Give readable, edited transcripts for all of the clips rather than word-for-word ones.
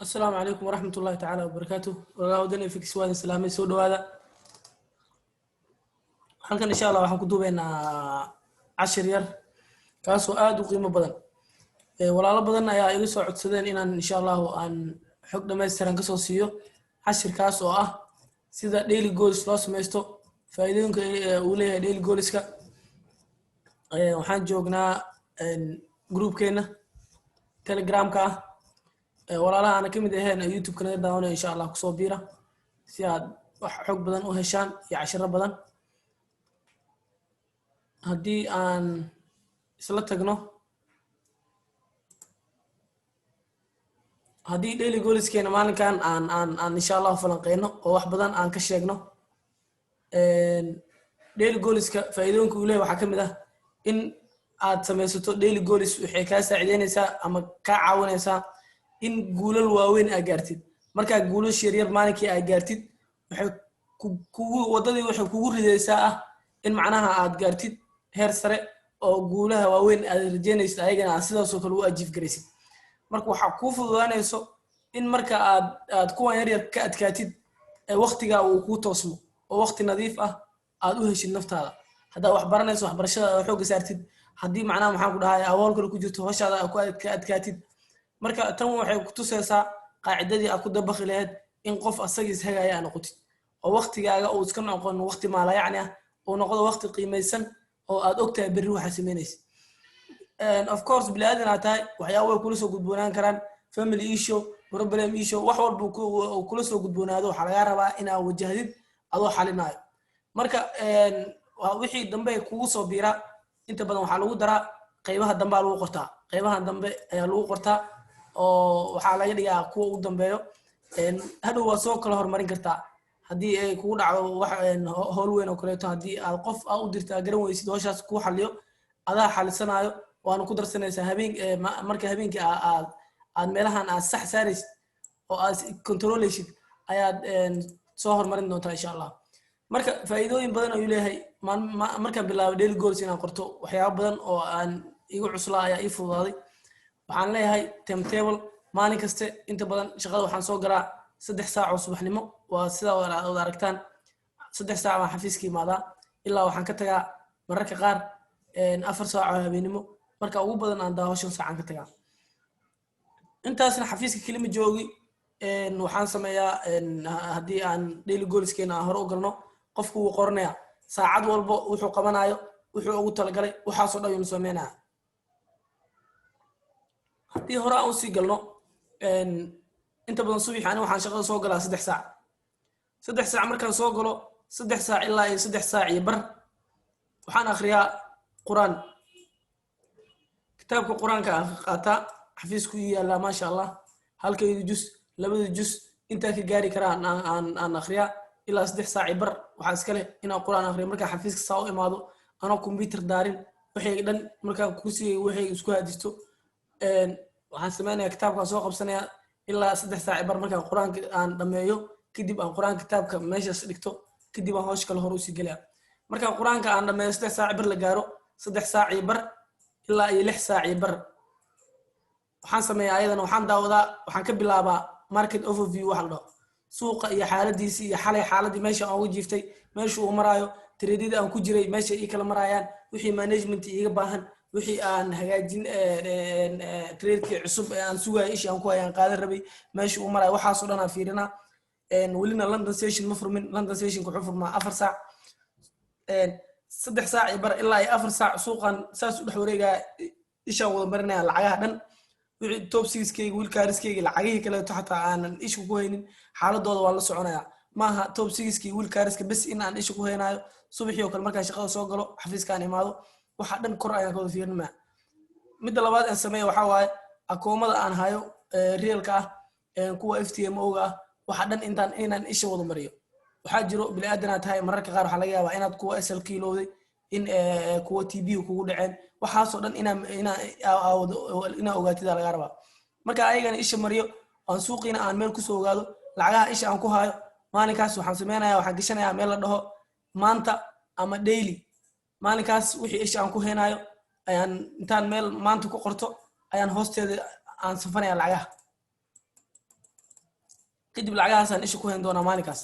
السلام عليكم ورحمة الله تعالى وبركاته. والله ودنا في كسوان السلامي سود هذا. halkan insha Allah waxaan ku duubeynaa 10 yar kaasoo aad u qiimo badan. Walaalo badan ayaa iga soo codsadeen inaan insha Allah aan xog dhameystiran ka soo siiyo 10 kaas oo ah sida daily goals loo sameysto faa'iidooyinka uu leeyahay daily goalska. Waxaan joognaa groupkeena Telegram-ka ah. walaalaha ana kamid ahayn YouTube kana daawanay insha Allah ku soo biira si aad wax xog badan u heshaan iyo casharo badan. haddii aan isla tagno haddii daily goalskeena maalinkan aan insha Allah falanqeyno oo wax badan aan ka sheegno. daily goalska faa'iidooyinka uu leeyahay waxaa kamid ah in aad sameysato daily goals waxay kaa saacideynaysaa ama kaa caawinaysaa in guulal waaweyn aad gaartid. markaa guulal yaryar maalinkii aad gaartid waxay wadadii waxay kugu ridaysaa ah in macnaha aad gaartid heer sare oo guulaha waaweyn aad rajeynaysid ayagana aad sidaas oo kale u ajiif garaysid. marka waxaa kuu fududaanayso in marka aad kuwan yaryar ka adkaatid waqtiga uu kuu toosmo oo waqti nadiif ah aad u heshid naftaada. haddaa wax baranayso waxbarashada aad xooga saartid, haddii macnaha maxaan ku dhahay awool kale ku jirto hawshaada aad ku adkaatid. marka tan waxay ku tusaysaa qaacidadii aad ku dabaqi lahayd in qof asagii ishagaya aad noqotid oo waqtigaaga uu iska noqon waqti maala yacni ah oo noqdo waqti qiimaysan oo aad ogtahay berri waxa sameynaysid. of course bilaadan aad tahay waxyaabo way kula soo gudboonaan karaan, family issue, problem issue, wax walba uu kula soo gudboonaado waxaa laga rabaa in aad wajahdid adoo xalinayo. marka wixii dambe kugu soo biira inta badan waxaa lagu daraa qaybaha dambe lagu qortaa, qaybaha dambe ayaa lagu qortaa oo waxaa laga dhigaa kuwa ugu dambeeyo. hadhow waa soo kala horumarin kartaa haddii ay kugu dhacdo wax howl weyn oo kaleeto, haddii aad qof aad u dirtaa garan weysid hawshaas kuu xaliyo adaa xalisanayo waana ku darsanaysaa marka habeenkii aad meelahan aad sax saaraysid oo aad controleysid ayaad soo horumarin doontaa insha Allah. marka faa'iidooyin badan ayuu leeyahay. markaan bilaabo daily goals inaan qorto waxyaabo badan oo aan igu cuslaa ayaa ii fududaaday. waxaan leeyahay timetable maalin kaste inta badan shaqada waxaan soo galaa 3 saac oo subaxnimo, waa sida aad aragtaan 3 saac baan xafiiska imaadaa ilaa waxaan ka tagaa mararka qaar 4 saac oo habeenimo. marka ugu badan aan daawo 5 saac aan ka tagaa. intaasna xafiiska kelima joogi waxaan sameeyaa haddii aan daily goalskeena hore u galno qofku wuu qoranayaa saacad walba wuxuu qabanayo wuxuu ugu talagalay waxaasoo dhan ayuu sameynaya. haddii hore aan usii galno inta badan subax ani waxaan shaqada soo galaa 3 saac. 3 saac markaan soo galo 3 saac ilaa 3 saac iyo bar waxaan akhriyaa quraan. kitaabka quraanka aan qaataa xafiisku yaala ma sha Allah halkaydu juz labada juz inta ka gaari karaan aan akhriyaa ilaa 3 saac iyo bar. waxa iska leh inaan quraan akhriyo marka xafiiska saa u imaado anoo computer daarin wixii dhan markaan kursiga wixii isku hadisto waxaan sameynayaa kitaabka soo qabsanayaa ilaa 3 saac bar. markaan quraanka aan dhameeyo kadib aan quraan kitaabka meeshaas dhigto kadib aan hawsh kale hor u sii galaa. markaan quraanka aan dhameeyo 3 saac bar la gaaro 3 saac bar ilaa 6 saac bar waxaan sameeyaa ayadana waxaan daawadaa waxaan ka bilaabaa market overview waxa la dhaho suuqa iyo xaaladiisa iyo xalay xaaladii meesha aan ugu jiiftay meesha uu maraayo tradeda aan ku jiray meesha ay kala marayaan wixii management iiga baahan wixii aan hagaajin trade-kii cusub ee aan sugayo ishii aan ku hayaan qaadan rabay meesha uu marayo waxaasoo dhan aan fiirinaa. welina London session ma furmin. London session wuxuu furmaa 4 saac 3 saac bar ilaa 4 saac suuqan saas u dhex wareegaa isha wada marinaya lacagaha dhan wixii top 6keyga wiilkaariskeyga lacagihii kale xataa aanan isha ku haynin xaaladooda waan la soconayaa. maaha top 6kii wiilkaariska bas in aan isha ku haynayo subaxii oo kale markaan shaqada soo galo xafiiskaan imaado waxa dhan kor ayaan ka wada fiirinaa. midda labaad aan sameeyo waxaa waaye akoomada aan hayo realka ah kuwa FTMO-ga ah waxa dhan inaan isha wada mariyo. waxaa jiro bilaadan tahay mararka qaar waxa laga yaabaa inaad kuwa SL kiilowday in kuwa TB kugu dhaceen waxaasoo dhan inaa ogaatid laga rabaa. marka ayagana isha mariyo aan suuqiina aan meel ku soo ogaado lacagaha isha aan ku hayo maalinkaas waxaan sameynayaa waxaan gashanayaa meel la dhaho maanta ama daily. maalinkaas wixii isha aan ku heenayo ayaan intaan meel maanta ku qorto ayaan hoosteeda aan safanaya lacagaha. kadib lacagahaasaan isha ku hayn doonaa maalinkaas.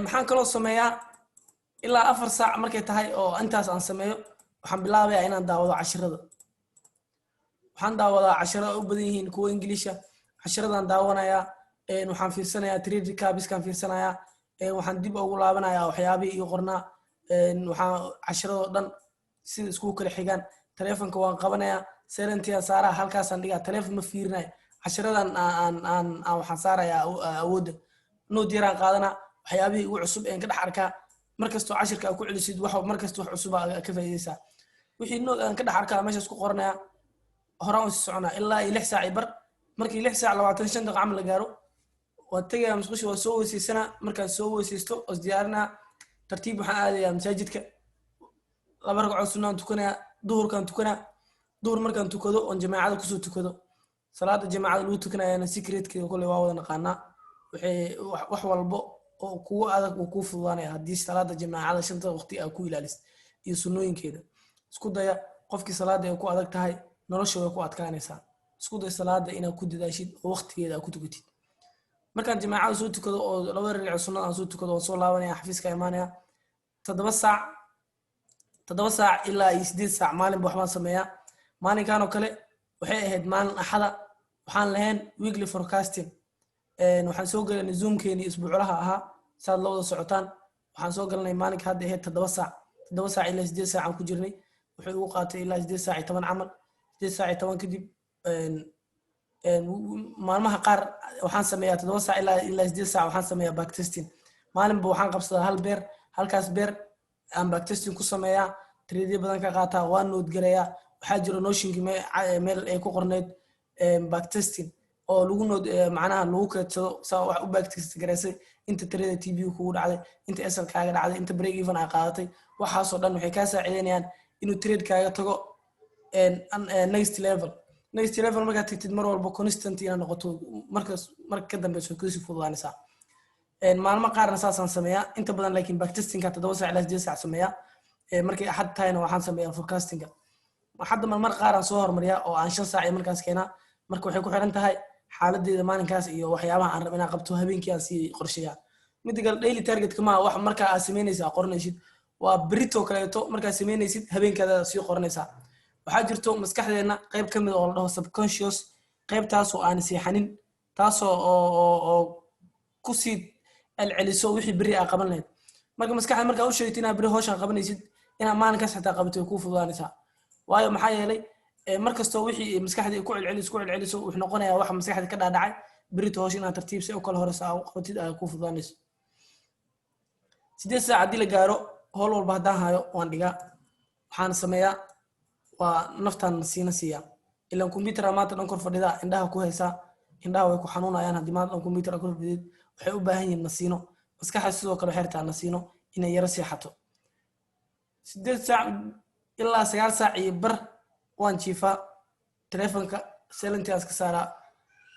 maxaan kaloo sameeyaa ilaa 4 saac markay tahay oo intaas aan sameeyo waxaan bilaabayaa inaan daawado casharada. waxaan daawadaa casharada u badan yihiin kuwa Ingiliisha. casharadaan daawanayaa waxaan fiirsanayaa trade recaps-kaan fiirsanayaa waxaan dib ugu laabanayaa waxyaabihii iyo qornaa waxaan casharada dhan sida isku kala xigaan taleefanka waan qabanayaa silent-iga saaraa halkaasaan dhigaa taleefan ma fiirinayo casharadan aan waxaan saarayaa awoodda nood yaraan qaadanaa waxyaabihii ugu cusub ka dhex arkaa markastoo cashirka ku celisid wax markastoo wax cusub ka faa'iideysaa wixii nood aan ka dhex arkaa meeshaas ku qoranayaa horaan u soconaa ilaa 6 saac bar markii 6 saac 25 daqiiqo camal la gaaro waan tagayaa musqusha waan soo weysaysanaa markaan soo weysaysto oo diyaarinaa tartiib waxaan aadayaa masaajidka 2 ragcadood sunnaan tukanayaa duhurkaan tukanaa duhur markaan tukado oo jamaacada kusoo tukado salaada jamaacada lagu tukanayaa secret-keeda kulli waa wada naqaanaa wax walbo oo kugu adag oo ku fududaanaya haddii salaada jamaacada 5 waqti aad ku ilaalisid iyo sunnooyinkeeda isku daya qofkii salaada ay ku adag tahay nolosha way ku adkaanaysaa isku day salaada inaad ku dadaashid oo waqtigeeda aad ku tukatid markaan jamaacada soo tukado oo 2 ragcadood sunnada aan soo tukado oo soo laabanaya xafiiska imaanaya 7 saac ilaa 8 saac maalinba waxbaan sameeyaa maalinkan oo kale waxay ahayd maalin axada waxaan lahayn weekly forecasting waxaan soo galanay zoomkeeni isbuuclaha ahaa saad la wada socotaan waxaan soo galanay maalinka hadda ahayd 7 saac ilaa 8 saac aan ku jirnay wuxuu ugu qaatay ilaa 8 saac 10 camal 8 saac 10 kadib maalmaha qaar waxaan sameeyaa 7 saac ilaa 8 saac waxaan sameeyaa backtesting maalinba waxaan qabsadaa hal beer halkaas beer aan backtesting ku sameeyaa trade badan ka qaataa waan nood garayaa waxaa jiro nooshinki meel ay ku qorneed backtesting oo lagu nood macnaha lagu keedsado saa wax u backtest garaysay inta trade TB kugu dhacday inta SL kaaga dhacday inta break even ay qaadatay waxaasoo dhan waxay ka saacideynayaan inuu trade kaaga tago next level markaad tagtid mar walba constant inaad noqoto marka ka dambeyso kusii fududaanaysaa maalmo qaarna saasaan sameeyaa inta badan laakiin backtestingka 7 saac ilaa 8 saac sameeyaa markii axad tahayna waxaan sameeyaa forecastinga hadda mar qaar aan soo hormariyaa oo aan 5 saac markaas keenaa marka waxay ku xiran tahay xaaladeeda maalinkaas iyo waxyaabaha aan rabo inaan qabto habeenkii aan sii qorsheeyaa mid gal daily target kama wax marka aad sameynaysaa qornaysid waa brito kaleeto marka aad sameynaysid habeenkaada sii qornaysaa waxaa jirto maskaxdeena qayb kamid oo la dhaho subconscious qaybtaas oo aan seexanin taas oo ku sii alceliso wixii bari aan qaban lahayd marka maskaxda marka u sheegtay inaad bari hawshan qabanaysid inaad maalinkaas xitaa qabato ku fududaanaysaa waayo maxaa yeelay markastoo wixii maskaxda ku celceliso wuxuu noqonayaa wax maskaxda ka dhaadhacay berito hawshan inaad tartiib si u kala horeysa aad qabatid ay ku fududaanayso 8 saac haddii la gaaro howl walba haddaan hayo waan dhigaa waxaan sameeyaa waa naftaan siiya ilaan computer maanta dhan kor fadhida indhaha ku haysaa indhaha way ku xanuunayaan haddii maanta dhan computer kor fadhid waxay u baahan yihiin nasiino maskaxda sidoo kale waxay rabtaa nasiino inay yara seexato 8 saac ilaa 9 saac iyo bar waan jiifaa taleefanka silent-iga iska saaraa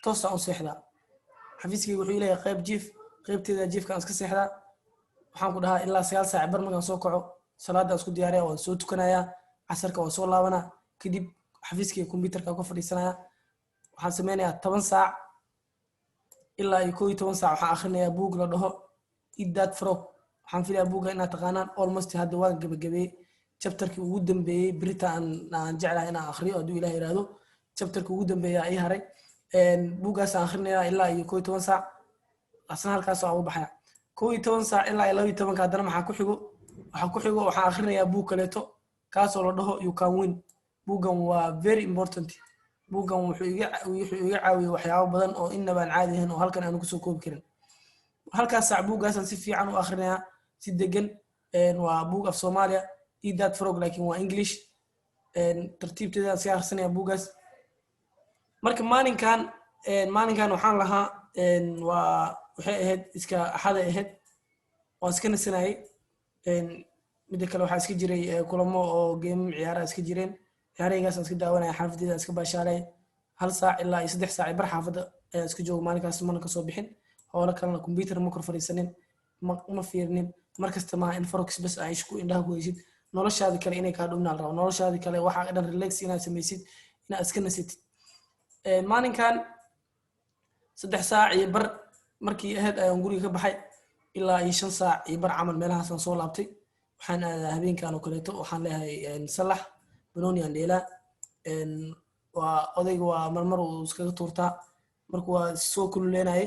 toos aan u seexdaa xafiiskayga wuxuu leeyahay qayb jiif qaybteeda jiifka aan iska seexdaa waxaan ku dhahaa ilaa 9 saac bar markaan soo kaco salaada isku diyaariyaa waan soo tukanayaa casarka waan soo laabanaa kadib xafiiskayga computerka ku fadhiisanayaa waxaan sameynayaa 10 saac ilaa 11 saac waxaan akhrinayaa buug la dhaho Eat That Frog waxaan filayaa buugga inaad taqaanaan almost hadda waan gabagabeeyey chapterkii ugu dambeeyey berita aan jeclahay inaan akhriyo hadduu ilaah yiraahdo chapterkii ugu dambeeya ay haray buuggaas aan akhrinayaa ilaa 11 saac asna halkaas aan u baxaya 11 saac ilaa 12 haddana waxaan ku xigo waxaan akhrinayaa buug kaleeto kaasoo la dhaho You Can Win buuggan waa very important buuggan wuxuu iga caawiyay waxyaabo badan oo inaba aan caadi ahayn oo halkan aan ku soo koobi karin halkaas saac buuggaas si fiican u akhrinayaa si degan waa buug af Soomaaliya Eat That Frog laakiin waa English tartiibteeda si akhrisanaya buuggaas marka maalinkan waxaan lahaa waa waxay ahayd iska axada ahayd waan iska nasanayay midda kale waxaa iska jiray kulamo oo game ciyaara iska jireen ciyaaraygaas iska daawanaya xaafadeeda iska baashaalay 1 saac ilaa 3 saac bar xaafada iska joogo maalinkaas mana ka soo bixin howlo kalena computer ma kor fadhiisanin ma fiirnin markasta ma in forex bas ay isku indhaha ku heysid noloshaada kale inay ka dhumnaan rabo noloshaada kale waxa dhan relax inaad samaysid inaad iska nasatid maalinkan 3 saac iyo bar markii ahayd ayaan guriga ka baxay ilaa 5 saac iyo bar camal meelahaasaan soo laabtay waxaan aadaa habeenkan oo kaleeto waxaan leeyahay salax banooni aan dheelaa waa odayga waa marmar uu iskaga tuurtaa marka waa soo kululeenaye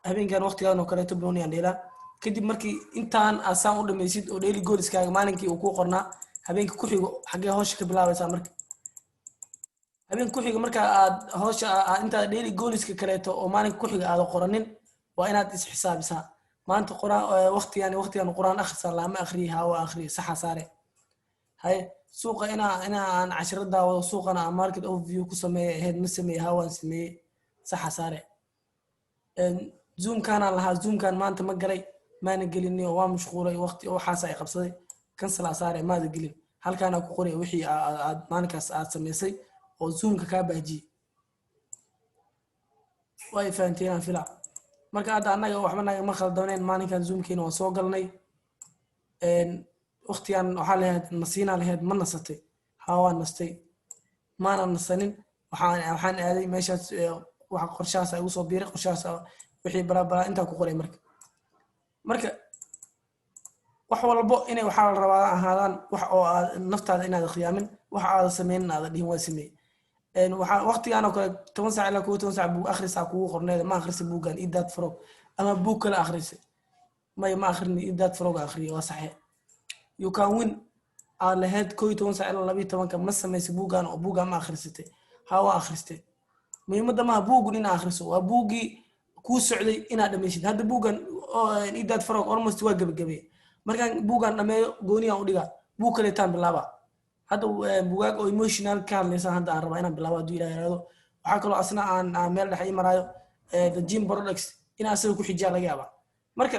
habeenkan waqtigan oo kaleeto banooni aan dheelaa kadib markii intaan asaan u dhamaysid oo daily goalskaaga maalinkii uu ku qornaa habeenka ku xigo xagee hawsha ka bilaabaysaa marka habeen ku xiga marka aad hawsha inta daily goalska kaleeto oo maalinka ku xiga aad qoranin waa inaad is xisaabisaa maanta quraan waqtigan quraan akhrisaa lama akhriyo hawa akhriyo saxa saare hay suuqa aan cashiro daawado suuqana aan market overview ku sameeyo ahayd ma sameeyo hawaan sameeyey saxa saare zoom kana lahaa zoom kan maanta ma galay maana gelin waa mashquulay waqti oo waxaas ay qabsaday cancel saare maada gelin halkaan ku qoray wixii aad maalinkaas aad sameysay oo zoomka ka baaji way faanteen fila marka aad anaga waxba naga ma khaldaneen maalinkan zoomkiina waa soo galnay waqtigan waxa leeyahay nasiina leeyahay ma nasatay hawa nastay maana nasanin waxaan aaday meeshaas waxa qorshaas ay u soo biiray qorshaas wixii barabara inta ku qoray marka wax walbo inay waxa la rabaa ahaadaan wax oo naftaada inaad khiyaamin wax aad sameeyeen aad dhihin waa sameey waxa waqtigan oo kale 10 saac ilaa 10 saac buu akhrisaa kugu qorneed ma akhrisaa buugan idaad frog ama buug kale akhrisaa ma akhrini idaad frog akhriyo waa saxiix you can win aan lahayd 10 saac ilaa 12 ma sameeyay buugan oo buugan ma akhrisatay hawa akhristay muhiimada ma buugun in akhriso waa buugi ku socday inaad dhameeysid hadda buugan idaad frog almost waa gabagabay markaan buugan dhameeyo gooniyan u dhiga buug kale taan bilaaba hadda buugaag oo emotional ka hadlaysa hadda aan rabaa inaan bilaabo haduu ilaahay yiraahdo waxa kale asna aan meel dhex imarayo the gym products in asaga ku xijaa laga yaaba marka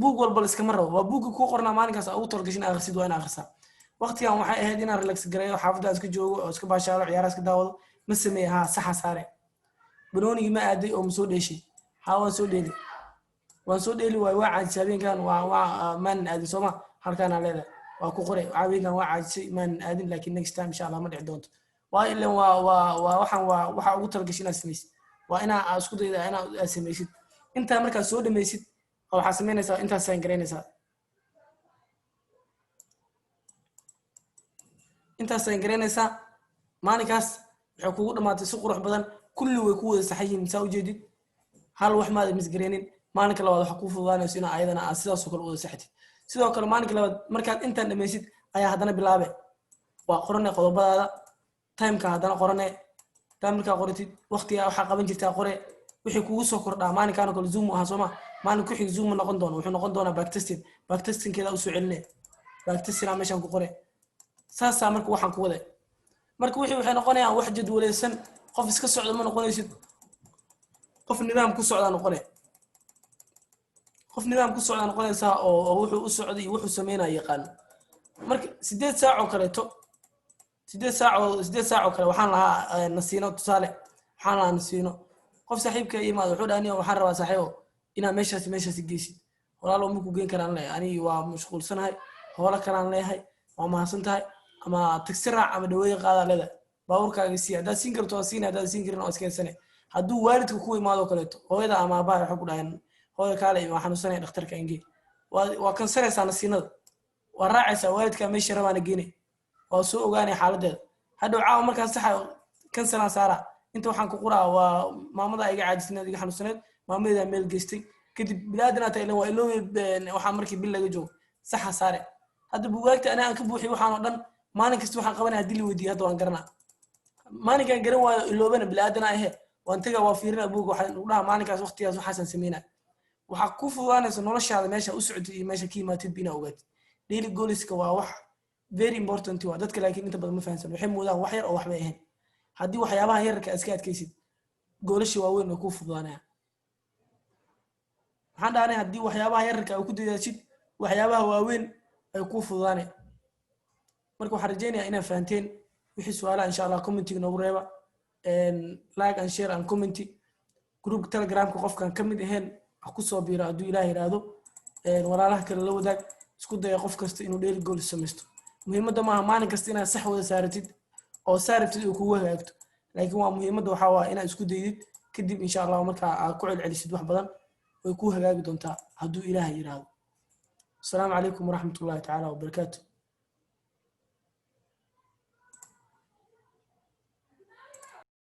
buug walba iska mar waa buug ku qornaa maalinkaas ugu talgashin akhrisid waa in akhrisaa waqtigan waxay ahayd inaan relax gareeyo xaafadda iska joogo oo iska baashaalo ciyaar iska daawado ma sameeyo saxa saare banoonigi ma aaday oo soo dheeshay waan soo dheeli waa caajisay habeenkan waa man aadin Soomaa halkaan aan leedahay waa ku qoray habeenkan waa caajisay man aadin laakiin next time insha Allah ma dhici doonto waa ilaa waxaan waxa ugu talgashin inaad samaysid waa inaa isku dayda inaad samaysid inta markaa soo dhamaysid waxa sameynaysaa inta saan gareynaysaa maalinkaas waxa kugu dhamaatay si qurux badan kulli way ku wada saxayeen saa u jeedid hal wax ma mis gareenin maalinka labaad waxa ku fududaanayso in ayadana aad sidaas oo kale u wada saxatid sidoo kale maalinka labaad markaad intaan dhamaysid ayaa hadana bilaabe waa qoranay qodobadaada timeka hadana qoranay timeka qoratid waqtiga waxa qaban jirtaa qore wixii kugu soo kordhaa maalinkaan kale zoom aha Soomaa maalin ku xig zoom noqon doono wuxuu noqon doonaa backtesting keeda u soo celinay backtesting meeshan ku qore saasa marka waxaan ku waday marka wixii waxay noqonayaan wax jadwalaysan qof iska socdo ma noqonaysid qof nidaam ku socda noqonaysa oo wuxuu u socday iyo wuxuu sameeyay yaqaan marka 8 saac oo kaleeto 8 saac oo kale waxaan lahaa nasiino tusaale waxaan lahaa nasiino qof saaxiibka imaado wuxuu dhaaniyo waxaan rabaa saaxiibo inaa meeshaas geesid walaalo ma ku geen karaan leeyahay ani waa mashquulsanahay hawla kalaan leeyahay waa mahadsan tahay ama taxi raac ama dhaweey qaada leedahay baaburkaaga si hada siin karto siin hada siin karin oo iskeensanay haduu waalidku ku imaado kaleeto hooyada ama aabbaha waxa ku dhahan hooyo kale ima xanuunsanay dhakhtarka ingi waa kan sareysa nasiinada waa raacaysa waalidka meesha rabana geynay waa soo ogaanay xaaladeeda hadhow caaw markaas sax kan sana saara inta waxaan ku qoraa waa maamada iga caajisneed iga xanuunsaneed maamadeeda meel geystay kadib bilaadana ta ilaa waa iloo waxa markii bil laga joogo saxa saare hadda buugaagta aan ka buuxi waxaan oo dhan maalin kasta waxaan qabanaa hadii la weydiiyo hadda waan garanaa maalinkan garan waayo iloobana bilaadana ahe waan taga waa fiirina buug waxaan u dhahaa maalinkaas waqtigaas waxaan sameynaa waxa ku fududaanaysa noloshaada meesha u socotay iyo meesha ka yimaatid bina ogaatid daily goalska waa wax very important waa dadka laakiin inta badan ma fahansan waxay moodaan wax yar oo waxba ahayn haddii waxyaabaha yarka iska adkaysid goolasha waaweyn way ku fududaanayaan waxaan dhahnay haddii waxyaabaha yarka ay ku dadaashid waxyaabaha waaweyn ay ku fududaanayaan marka waxaan rajeynayaa inaad fahanteen wixii su'aalaha insha Allah commentiga noogu reeba like and share and comment group telegramka qofkan kamid ahayn wax ku soo biiro haduu Ilaahay yiraahdo walaalaha kale la wadaag isku day qof kasta inuu daily goal sameysto muhiimada ma aha maalin kasta inaad sax wada saaratid oo saaratid oo kugu hagaagto laakiin waa muhiimada waxa waa inaad isku daydid kadib insha Allah markaa aad ku celcelisid wax badan way ku hagaagi doontaa hadduu ilaahay yiraahdo. Assalaamu calaykum waraxmatullaahi tacaala wabarakaatuh.